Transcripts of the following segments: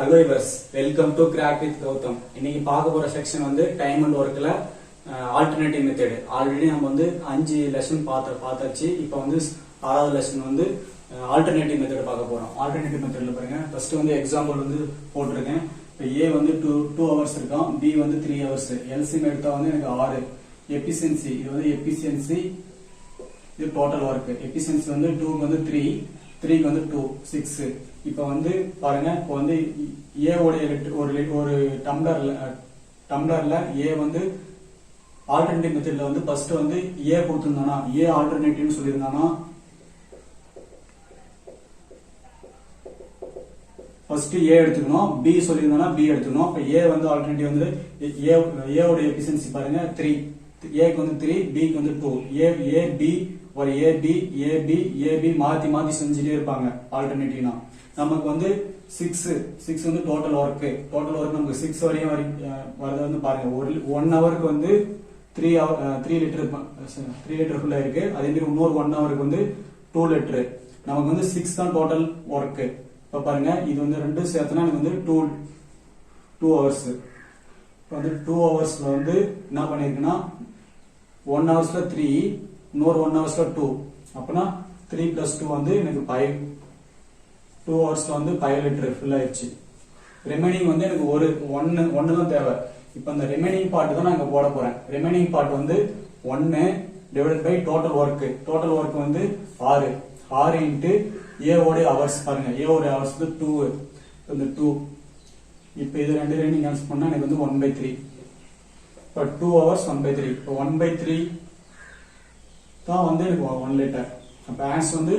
Hello viewers, welcome to Crack with Gautam. இன்னைக்கு பார்க்க போற செக்ஷன் வந்து டைம் அண்ட் ஒர்க்ல ஆல்டர்னேட்டிவ் மெத்தட். ஆல்ரெடி நம்ம வந்து 5 லெசன் பார்த்தாச்சு. இப்போ வந்து 6வது லெசன் வந்து ஆல்டர்னேட்டிவ் மெத்தட் பார்க்க போறோம். ஆல்டர்னேட்டிவ் மெத்தட்ல பாருங்க, ஃபர்ஸ்ட் வந்து எக்ஸாம்பிள் வந்து போட்டுருக்கேன். இப்போ A வந்து 2 ஹவர்ஸ் இருக்கான், B வந்து 3 ஹவர்ஸ். எல்சிஎம் எடுத்தா வந்து எனக்கு 6. எஃபிஷியன்சி, இது வந்து எஃபிஷியன்சி, இது டோட்டல் ஒர்க். எஃபிஷியன்சி வந்து 2 க்கு வந்து 3, 3 க்கு வந்து 2, 6. இப்போ வந்து பாருங்க, இப்போ வந்து A உடைய ஒரு டம்ளர்ல A வந்து ஆல்டர்னேட்டிவ் மெத்தட்ல வந்து ஃபர்ஸ்ட் வந்து A கொடுத்திருந்தானா, A ஆல்டர்னேட்டிவ்னு சொல்லியிருந்தானா, ஃபர்ஸ்ட் A எடுத்துக்கணும், B சொல்லியிருந்தானா B எடுத்துக்கணும். இப்போ A வந்து ஆல்டர்னேட்டிவ் வந்து A உடைய எஃபிஷியன்சி பாருங்க 3, A க்கு வந்து 3, B க்கு வந்து 2. A B ஒரு AB மாத்தி மாத்தி செஞ்சுட்டே இருப்பாங்க ஆல்டர்னேட்டிவ்னா. நமக்கு வந்து 6 வந்து டோட்டல் ஒர்க். டோட்டல் ஒர்க் நமக்கு 6 வரையும் வரது வந்து பாருங்க, 1 ஹவருக்கு வந்து 3 லிட்டர் ஃபுல்லா இருக்கு. அதே மாதிரி இன்னொரு 1 ஹவருக்கு வந்து 2 லிட்டர். நமக்கு வந்து 6 தான் டோட்டல் ஒர்க். இப்ப பாருங்க, இது வந்து ரெண்டும் சேர்த்தனா எனக்கு வந்து 2 ஹவர்ஸ். இப்போ வந்து 2 ஹவர்ஸ்ல வந்து என்ன பண்ணிருக்குன்னா, 1 ஹவர்ஸ்ல 3, இன்னொரு 1 ஹவர்ஸ்ல 2. அப்பனா 3 + 2 வந்து எனக்கு 5. 2 ஹவர்ஸ்ல வந்து 5 லிட்டர் ஃபில் ஆயிடுச்சு. ரிமைனிங் வந்து எனக்கு ஒன்னு தான் தேவை. இப்போ அந்த ரிமைனிங் பார்ட் தான் நான் இங்க போட போறேன். ரிமைனிங் பார்ட் வந்து 1 divided by total work. Total work வந்து 6 இன்ட்டு A ஓட ஹவர்ஸ். பாருங்க, A ஓட ஹவர்ஸ் வந்து 2. இந்த 2 இப்போ இது ரெண்டு கேன்சல் பண்ணா எனக்கு வந்து 1/3. இப்போ 2 ஹவர்ஸ் 1/3. இப்போ 1/3 தான் வந்து எனக்கு 1 லிட்டர். அப்ப ஆன்சர் வந்து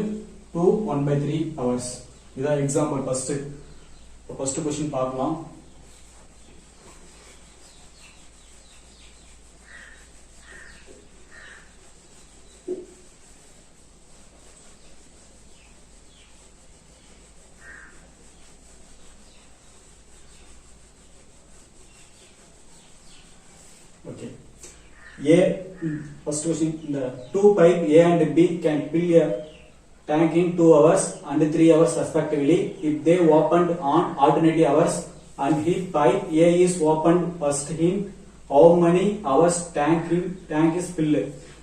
2 1/3 ஹவர்ஸ். இதான் எக்ஸாம்பிள் ஃபர்ஸ்ட். ஃபர்ஸ்ட் क्वेश्चन பார்க்கலாம். Okay. First question, the 2 pipe A and B can fill a tank in 2 hours and 3 hours respectively if they opened on alternative hours, and if pipe A is opened first in how many hours tank is filled.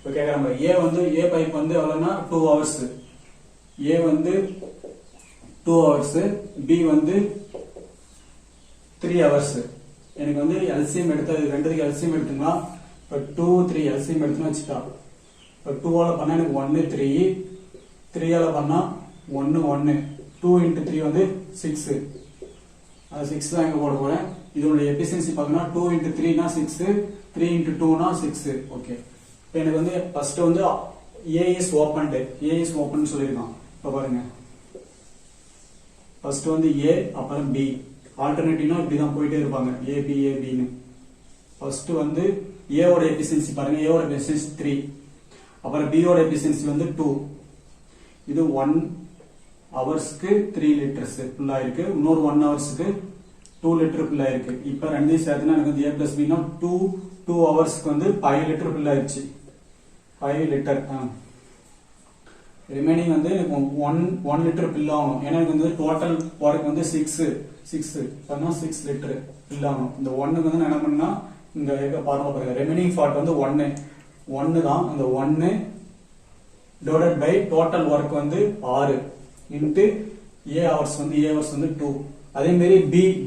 Okay, A வந்து A pipe வந்து எவ்வளவுனா 2 hours. A வந்து 2 hours, B வந்து 3 hours. எனக்கு வந்து LCM எடுத்தது ரெண்டுக்கு LCM எடுத்தோம்னா, இப்போ 2 3 LCM எடுத்தோம்னு வச்சுட்டா, இப்போ 2 ஆல பண்ணா எனக்கு 1 3, 3 ஆல பண்ணா 1 1, 2 × 3 வந்து 6. அது 6 தான் இங்க போட போறேன். இதோட எஃபிஷியன்சி பார்க்கணும், 2 × 3 னா 6, 3 × 2 னா 6. ஓகே, இப்போ எனக்கு வந்து ஃபர்ஸ்ட் வந்து A is opened சொல்லிருக்கான். இப்போ பாருங்க, ஃபர்ஸ்ட் வந்து A அப்புறம் B. ஆல்டர்னேட்டிவ்னா இப்படிதான் போயிட்டே இருப்பாங்க, ABன்னு. ஃபர்ஸ்ட் வந்து A ஓட எஃபிஷியன்சி பாருங்க, A ஓட எஃபிஷியன்சி 3, அப்புறம் B ஓட எஃபிஷியன்சி வந்து 2. இது 1 ஹவர்ஸ்க்கு 3 லிட்டர்ஸ் ஃபுல்லா இருக்கு, இன்னொரு 1 ஹவர்ஸ்க்கு 2 லிட்டர் ஃபுல்லா இருக்கு. இப்போ ரெண்டையும் சேர்த்துனா எனக்கு வந்து A + B னா 2 ஹவர்ஸ்க்கு வந்து 5 லிட்டர் ஃபுல் ஆயிடுச்சு. 5 லிட்டர். ரிமைனிங் வந்து 1 லிட்டர் ஃபில் ஆகணும். ஏன்னா எனக்கு வந்து டோட்டல் ஒர்க் வந்து 6 பண்ணா 6 லிட்டர் ஃபில் ஆகணும். இந்த 1க்கு வந்து என்ன பண்ணா, இங்க இருக்க பாருங்க, ரிமைனிங் பார்ட் வந்து 1 தான். அந்த 1 டிவைடட் பை டோட்டல் ஒர்க் வந்து 6 இன்ட்டு A ஹவர்ஸ் வந்து 2. அதே மாதிரி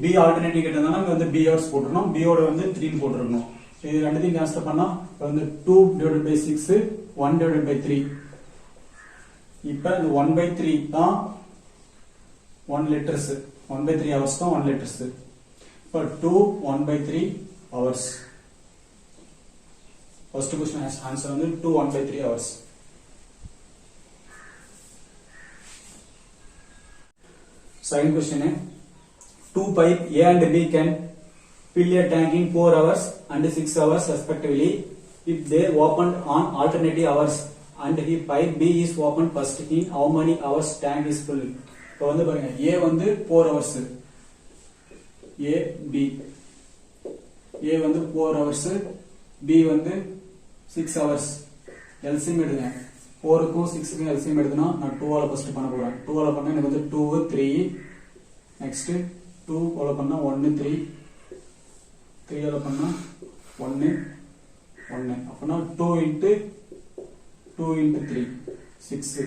B ஆல்டர்னேட்டிவ் கேட்டதானா இங்க வந்து B ஹவர்ஸ் போட்டுறணும், B ஓட வந்து 3 போட்டுறணும். இது ரெண்டுத்தையும் கேன்சல் பண்ணா வந்து 2 டிவைடட் பை 6, 1 டிவைடட் பை 3. இப்ப இந்த 1/3 தான் 1 லிட்டர்ஸ். 1/3 ஹவர்ஸ் தான் 1 லிட்டர்ஸ். இப்ப 2 1/3 ஹவர்ஸ். ஃபர்ஸ்ட் क्वेश्चन ஆன்சர் வந்து 2 1/3 ஹவர்ஸ். Second question है, 2 pipe A and B can fill a tank in 4 hours and 6 hours respectively if they opened on alternative hours, and if pipe B is opened first in how many hours tank is full. இப்போ வந்து பாருங்க, A வந்து 4 hours, A வந்து 4 hours, B வந்து 6 hours. LCM எடுங்க, 4க்கும் 6க்கும் LCM எடுத்தனா நான் 2 ஆல first பண்ண போறேன். 2 ஆல பண்ணா எனக்கு வந்து 2 3, நெக்ஸ்ட் 2 போல பண்ணா 1 3 3 ஆல பண்ணா 1 1 அப்பனா 2 into 3 6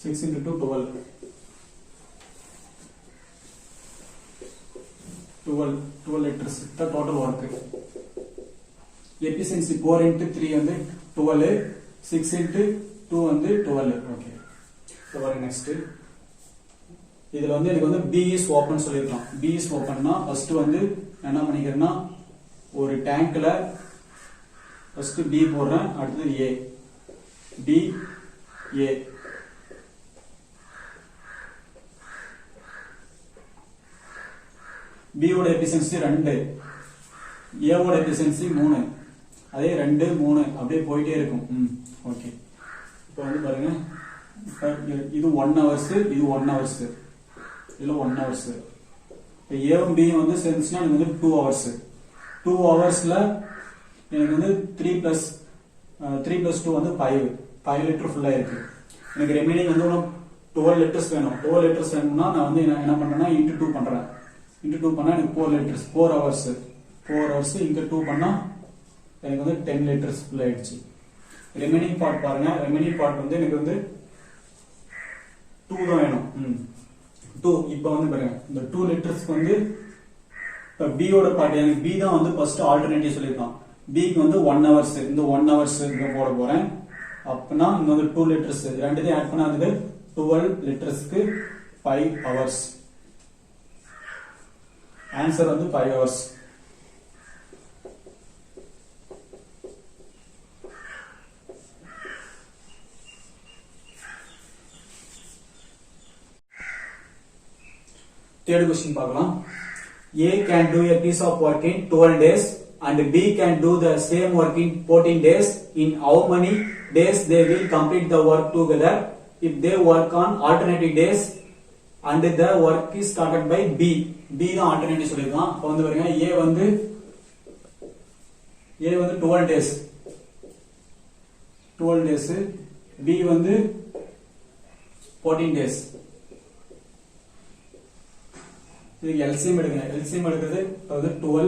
6 into 2 12 liters the total work efficiency 4 into 3 வந்து 12 6 into 2 வந்து 12 okay so next இதுல வந்து எனக்கு வந்து B is open சொல்லிருக்கான் B is open னா ஃபர்ஸ்ட் வந்து என்ன பண்ணிக்கிறேன்னா ஒரு டேங்க்ல ஃபர்ஸ்ட் B போடுறேன் அடுத்து A B A B ஓட எஃபிஷியன்சி 2 A ஓட எஃபிஷியன்சி 3 அதே 2 3 அப்படியே போயிட்டே இருக்கும் ஓகே இப்போ வந்து பாருங்க இது 1 hours இது 1 hours இதுல 1 hours இப்போ A வும் B வந்து சேர்ந்துச்சுனா எனக்கு வந்து 2 hours 2 hoursல எனக்கு வந்து 3 plus 2 வந்து 5 லிட்டர் ஃபுல்லா இருக்கு எனக்கு ரிமைனிங் வந்து 12 லிட்டர்ஸ் வேணும் 12 லிட்டர்ஸ் வேணும்னா நான் வந்து என்ன பண்றேன்னா into 2 பண்றேன் into 2 பண்ணா எனக்கு 4 liters 4 hours இங்க 2 பண்ணா எனக்கு வந்து 10 liters full ஆயிடுச்சு ரிமைனிங் பார்ட் பாருங்க ரிமைனிங் பார்ட் வந்து எனக்கு வந்து 2 தான் வேணும் 2 இப்போ வந்து பாருங்க இந்த 2 லிட்டர்ஸ்க்கு வந்து இப்ப B ஓட பார்ட் எனக்கு B தான் வந்து ஃபர்ஸ்ட் ஆல்டர்னேட்டிவ் சொல்லிருக்கான் B க்கு வந்து 1 hours இந்த 1 hours இங்க போட போறேன் அப்பனா இங்க வந்து 2 லிட்டர்ஸ் ரெண்டுத்தையும் ஆட் பண்ணா அதுக்கு 12 லிட்டர்ஸ்க்கு 5 hours ஆன்சர் வந்து 5 hours third question பார்க்கலாம் A can do a piece of work in 12 days and B can do the same work in 14 days in how many days they will complete the work together if they work on alternative days and the work is started by B தான் alternative சொல்லிருக்கான் அப்ப வந்து பாருங்க A வந்து 12 days B வந்து 14 days இதுக்கு LCM எடுங்க LCM எடுக்கிறது அதாவது 12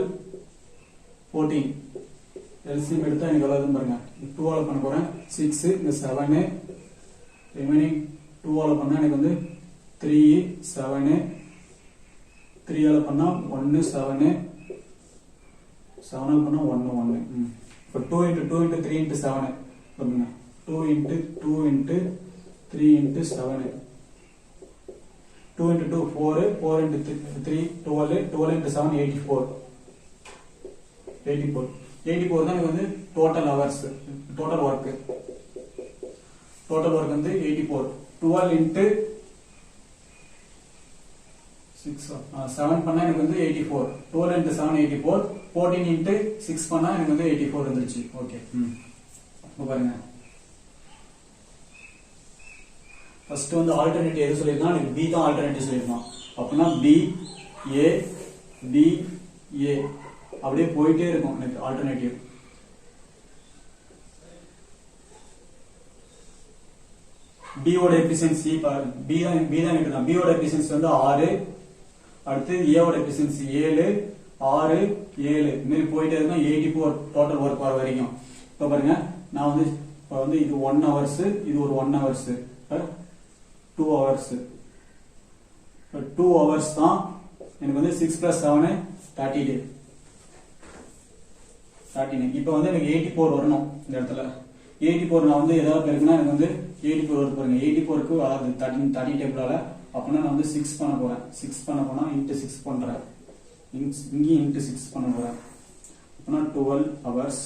14 LCM எடுத்தா எனக்கு எவ்வளவு பாருங்க 2 ஆல பண்ண போறேன் 6 இந்த 7 ரிமைனிங் 2 ஆல பண்ணா எனக்கு வந்து 3 7 3 ஆல பண்ணா 1 7 ஆல பண்ணா 1 1 இப்போ 2 into 2 into 3 into 7 பாருங்க 2 into 2 into 3 into 7 2 into 2 4 4 into 3 12 12 into 7 84 தான் வந்து டோட்டல் hours டோட்டல் work வந்து 84 12 into 7 பண்ணா எனக்கு வந்து 84 12 into 7 84 14 into 6 பண்ணா எனக்கு வந்து 84 வந்துருச்சு ஓகே இப்போ பாருங்க ஃபர்ஸ்ட் வந்து ஆல்டர்னேட்டிவ் எது சொல்லிருக்கான் எனக்கு B தான் ஆல்டர்னேட்டிவ் சொல்லிருக்கான் அப்பனா B A B A அப்படியே போயிட்டே இருக்கும் எனக்கு ஆல்டர்னேட்டிவ் B ஓட எஃபிஷியன்சி B தான் இருக்குதான் B ஓட எஃபிஷியன்சி வந்து 6 அடுத்து A ஓட எஃபிஷியன்சி 7 6 7 இந்த மாதிரி போயிட்டே இருக்கும் 84 டோட்டல் வர்க் வர வரைக்கும் இப்போ பாருங்க நான் வந்து இப்போ வந்து இது 1 hours இது ஒரு 1 hours 2 hours 2 hours தான் எனக்கு வந்து 6 plus 7 39 இப்போ வந்து எனக்கு 84 வரணும் இந்த இடத்துல 84 நான் வந்து ஏதாவது இருக்குன்னா எனக்கு வந்து 84 வருது பாருங்க 84க்கு அதாவது 30 டேபிளால அப்பனா நான் வந்து 6 பண்ண போறேன் 6 பண்ண போனா into 6 பண்றேன் இங்க into 6 பண்ண போறேன் அப்பனா 12 hours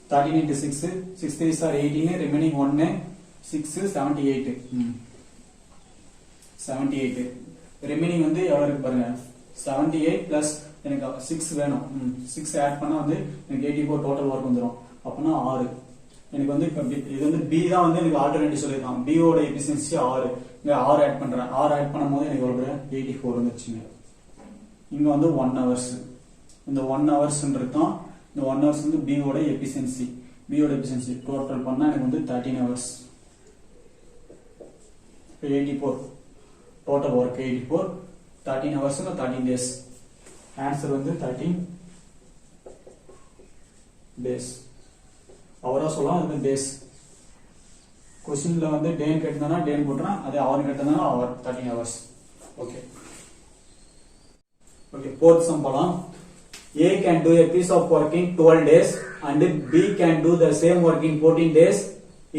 13 into 6 6 3s are 18 remaining 1 6 78 78 remaining வந்து எவ்வளவு இருக்கு பாருங்க 78 பிளஸ் எனக்கு 6 வேணும் 6 ஆட் பண்ணா வந்து எனக்கு 84 டோட்டல் வர்க் வந்துரும் அப்பனா 6 எனக்கு வந்து இது வந்து B தான் வந்து எனக்கு ஆல்டர்னேட்டிவ் சொல்லிருக்கான் B ஓட எஃபிஷியன்சி 6 இங்க 6 ஆட் பண்றேன் 6 ஆட் பண்ணும்போது எனக்கு எவ்வளவு 84 வந்துருச்சுங்க இங்க வந்து 1 hours இந்த 1 hoursன்றது தான் இந்த 1 hours வந்து B ஓட எஃபிஷியன்சி டோட்டல் பண்ணா எனக்கு வந்து 13 hours 84 total work 84, 13 hours 13 days. Answer வந்து 13 days. அவரா சொல்லலாம், அது days. கொஸ்டின்ல வந்து டேன் கேட்டதானா டேன் போட்டுறான், அதே அவர் கேட்டதானா அவர் 13 hours. Okay okay, fourth sum போலாம். A can do a piece of work in 12 days and B can do the same work in 14 days.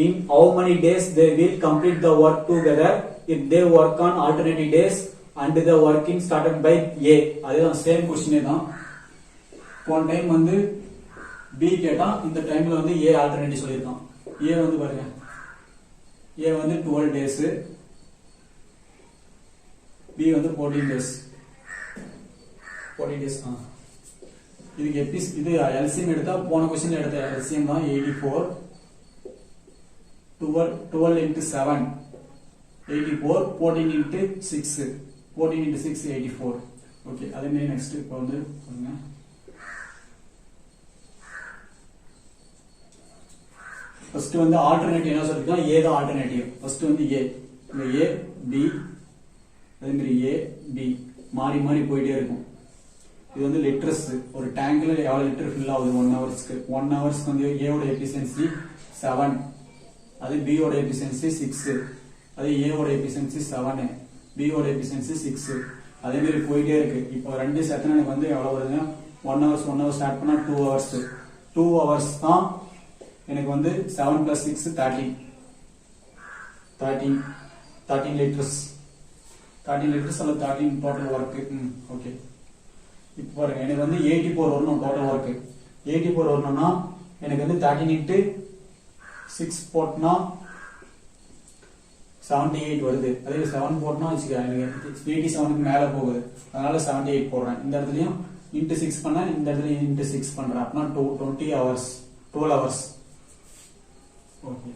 In how many days they will complete the work together if they work on alternative days and the working started by A? அதுதான் same question தான். போன time வந்து B கேட்டான், இந்த டைம்ல வந்து A alternative சொல்லிருக்கான். A வந்து பாருங்க, A வந்து 12 days, B வந்து 14 days. 14 days. இதுக்கு எபிஸ் இது எல்சிஎம் எடுத்தா போன क्वेश्चनல எடுத்த எல்சிஎம் தான் 84. 12 into 7 84, 14 into 6 14 into 6 84. ஓகே, அதே மாதிரி நெக்ஸ்ட் இப்போ வந்து பாருங்க. ஃபர்ஸ்ட் வந்து ஆல்டர்னேட்டிவ் என்ன சொல்லிருக்கோம், A தான் ஆல்டர்னேட்டிவ். ஃபர்ஸ்ட் வந்து A, இந்த A B அதே மாதிரி A B மாறி மாறி போயிட்டே இருக்கும். இது வந்து லிட்டர்ஸ், ஒரு டேங்க்ல எவ்வளவு லிட்டர் ஃபில் ஆகுது 1 ஹவர்ஸ்க்கு. 1 ஹவர்ஸ்க்கு வந்து A ஓட எஃபிஷியன்சி 7, அது B ஓட எஃபிஷியன்சி 6, அது A ஓட எஃபிஷியன்சி 7, B ஓட எஃபிஷியன்சி 6. அதே மாதிரி போயிட்டே இருக்கு. இப்போ ரெண்டு சேர்த்தனா எனக்கு வந்து எவ்வளவு வருதுன்னா 1 ஹவர் ஸ்டார்ட் பண்ணா 2 ஹவர்ஸ். 2 ஹவர்ஸ் தான் எனக்கு வந்து 7 plus 6 13 லிட்டர்ஸ். 13 லிட்டர்ஸ் அல்லது 13 டோட்டல் ஒர்க். ஓகே, இப்போ பாருங்க, எனக்கு வந்து 84 வரணும் டோட்டல் ஒர்க். 84 வரணும்னா எனக்கு வந்து 13 into 6 போட்டனா 78 வருது. அதே 7 போட்டனா வச்சுக்க எனக்கு 87க்கு மேல போகுது, அதனால 78 போடுறேன். இந்த இடத்துலயும் into 6 பண்ணா, இந்த இடத்துலயும் into 6 பண்றேன். அப்படின்னா 20 hours, 12 hours. ஓகே,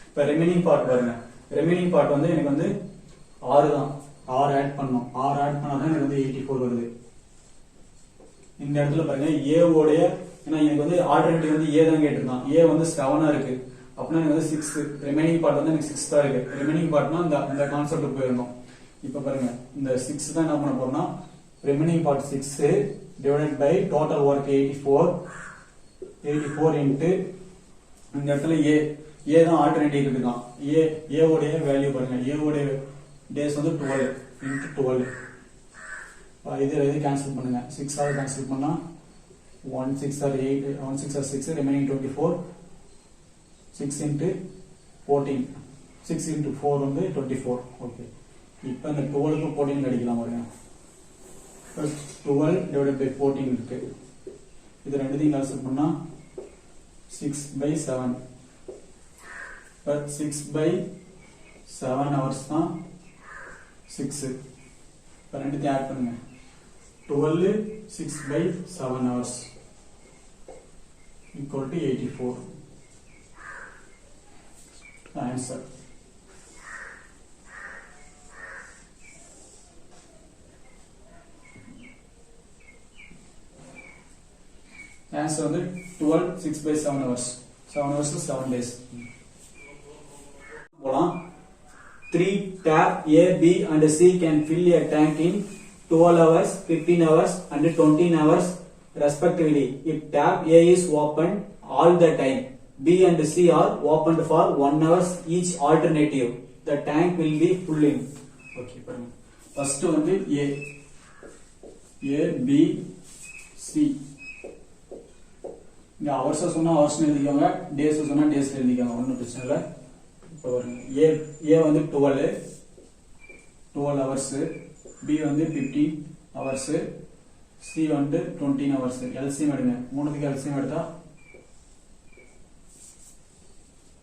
இப்போ ரிமைனிங் பார்ட் பாருங்க. ரிமைனிங் பார்ட் வந்து எனக்கு வந்து 6 தான். 6 ஆட் பண்ணோம். 6 ஆட் பண்ணாதான் எனக்கு வந்து 84 வருது. இந்த இடத்துல பாருங்க A ஓடைய, ஏன்னா எனக்கு வந்து ஆல்டர்னேட்டிவ் வந்து A தான் கேட்டிருக்கான். A வந்து 7 இருக்கு, அப்படின்னா எனக்கு வந்து 6. ரிமைனிங் பார்ட் வந்து எனக்கு 6 தான் இருக்கு. ரிமைனிங் பார்ட்னா இந்த கான்செப்ட் போயிருந்தோம். இப்போ பாருங்க, இந்த 6 தான் என்ன பண்ண போறோம்னா, remaining part 6 divided by total work 84 into இந்த இடத்துல A தான் ஆல்டர்னேட்டிவ் இருக்கான். A உடைய வேல்யூ பாருங்க, A உடைய டேஸ் வந்து 12 into 12. இது கேன்சல் பண்ணுங்க. 6 ஆக கேன்சல் பண்ணா 1 6 or 8, 1 6 or 6, remaining 24. 6 into 14, 6 into 4 வந்து 24. ஓகே, இப்போ இந்த 12க்கு 14 அடிக்கலாம் பாருங்க. 12 divided by 14 இருக்கு. இது ரெண்டுத்தையும் கேன்சல் பண்ணா 6/7. but 6/7 hours தான் 6. இப்போ ரெண்டுத்தையும் ஆட் பண்ணுங்க. 12 6/7 hours equal to 84. Answer. Answer வந்து 12 6/7 hours. 7 hours to 7 days. போலாம். 3 tap A, B and C can fill a tank in 12 hours, 15 hours and 20 hours respectively. If tap A is open all the time, B and C are opened for 1 hour each alternative, the tank will be full in. Okay, பாருங்க. First வந்து A, B, C. இங்க hours சொன்னா hours எழுதிக்கோங்க, days சொன்னா days எழுதிக்கோங்க, ஒண்ணும் பிரச்சனை இல்ல. இப்போ A வந்து 12 hours, B வந்து 15 hours, C வந்து 20 hours. LCM எடுங்க. மூணுத்துக்கு LCM எடுத்தா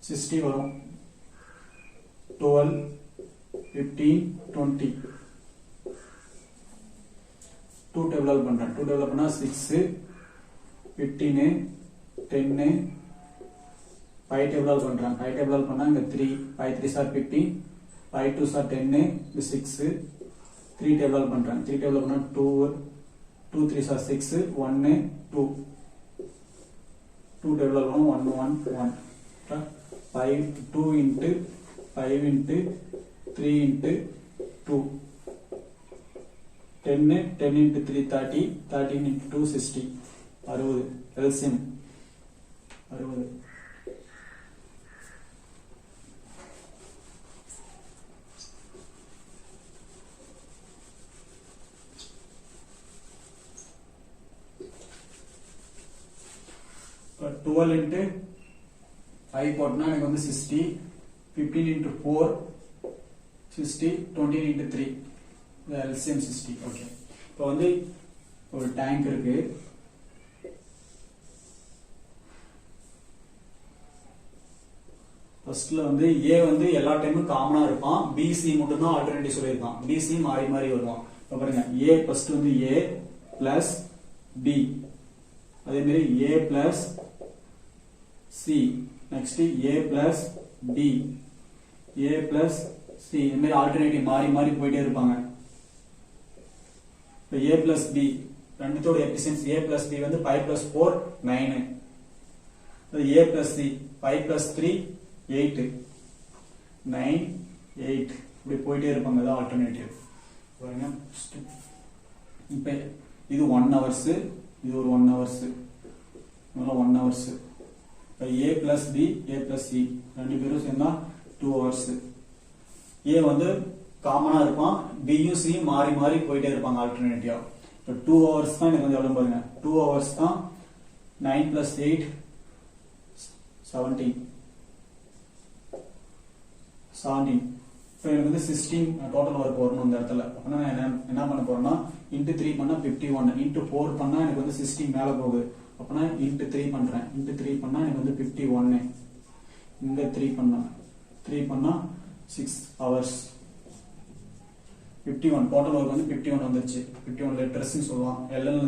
60 வரும். 12 15 20. 2 டேபிள் பண்றேன். 2 டேபிள் பண்ணா 6 15 10 5 டேபிள் பண்றேன். 5 டேபிள் பண்ணா இங்க 3 5 3s are 15 5 2s are 10 இது 6 3 டேபிள் பண்றேன். 3 டேபிள் பண்ணா 2 3s are 6 1 2 2 டேபிள் பண்ணா 1 1 1 5 2 into 5 into 3 into 2 10 10 into 3 30 13 into 2 60 60 LCM 60 12 into 5 போட்டனா எனக்கு வந்து 60 15 into 4 60 20 into 3 the LCM 60 okay இப்போ வந்து ஒரு டேங்க் இருக்கு ஃபர்ஸ்ட்ல வந்து A வந்து எல்லா டைமும் காமனா இருப்பான் BC மட்டும் தான் ஆல்டர்னேட்டிவ் சொல்லிருக்கான் BC மாறி மாறி வருவான் இப்போ பாருங்க A ஃபர்ஸ்ட் வந்து A plus B அதே மாதிரி A plus C next A plus D A plus C இந்த மாதிரி ஆல்டர்னேட்டிவ் மாறி மாறி போயிட்டே இருப்பாங்க இப்போ A plus B ரெண்டுத்தோட எஃபிஷியன்சி A plus B வந்து 5 plus 4 9 A plus C 5 plus 3 8 9 8 இப்படி போயிட்டே இருப்பாங்க அதான் ஆல்டர்னேட்டிவ் பாருங்க இப்போ இது 1 hours இது ஒரு 1 hours இதெல்லாம் 1 hours இப்போ A plus B A plus C ரெண்டு பேரும் சேர்ந்தா 2 hours A வந்து காமனா இருப்பான் B யும் C மாறி மாறி போயிட்டே இருப்பாங்க ஆல்டர்னேட்டிவா இப்போ 2 hours தான் எனக்கு வந்து எவ்வளவு பாருங்க 2 hours தான் 9 plus 8 17 இப்போ எனக்கு வந்து 16 டோட்டல் ஒர்க் வரணும் இந்த இடத்துல அப்படின்னா நான் என்ன பண்ண போறேன்னா இன்ட்டு 3 பண்ணா 51 இன்ட்டு 4 பண்ணா எனக்கு வந்து 16 மேல போகுது அப்படின்னா இன்ட்டு 3 பண்றேன் இன்ட்டு 3 பண்ணா எனக்கு வந்து 51 இங்க 3 பண்ணா 6 hours 51 டோட்டல் ஒர்க் வந்து 51 வந்துருச்சு 51 லிட்டர்ஸ் சொல்லுவான் எல்லாம்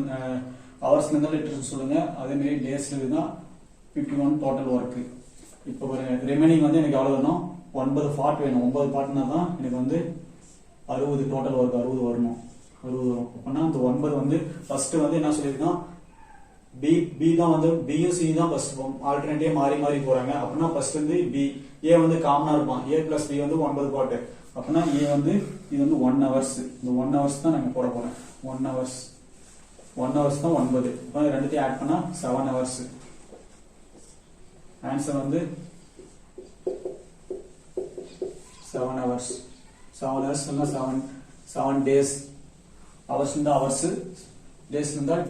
ஹவர்ஸ்ல இருந்தா லிட்டர்ஸ் சொல்லுங்க அதே மாதிரி டேஸ்ல இருந்தா 51 டோட்டல் ஒர்க் இப்போ ரிமைனிங் வந்து எனக்கு எவ்வளவு வேணும் 9 பார்ட் வேணும் 9 பார்ட்னா தான் எனக்கு வந்து 60 டோட்டல் ஒர்க் 60 வரணும் 60 வரும் அப்படின்னா அந்த 9 வந்து ஃபர்ஸ்ட் வந்து என்ன சொல்லிருக்கான் B தான் வந்து B யும் C தான் ஃபர்ஸ்ட் ஆல்டர்னேட்டிவ் மாறி மாறி போறாங்க அப்படின்னா ஃபர்ஸ்ட் வந்து B A வந்து காமனா இருப்பான் A plus B வந்து 9 பார்ட் அப்படின்னா A வந்து இது வந்து 1 hours இந்த 1 hours தான் நான் போட போறேன் 1 hours தான் 9 இப்போ ரெண்டுத்தையும் ஆட் பண்ணா 7 hours ஆன்சர் வந்து 7 hours 7 hours இல்ல 7 days hours இருந்தா hours days இருந்தா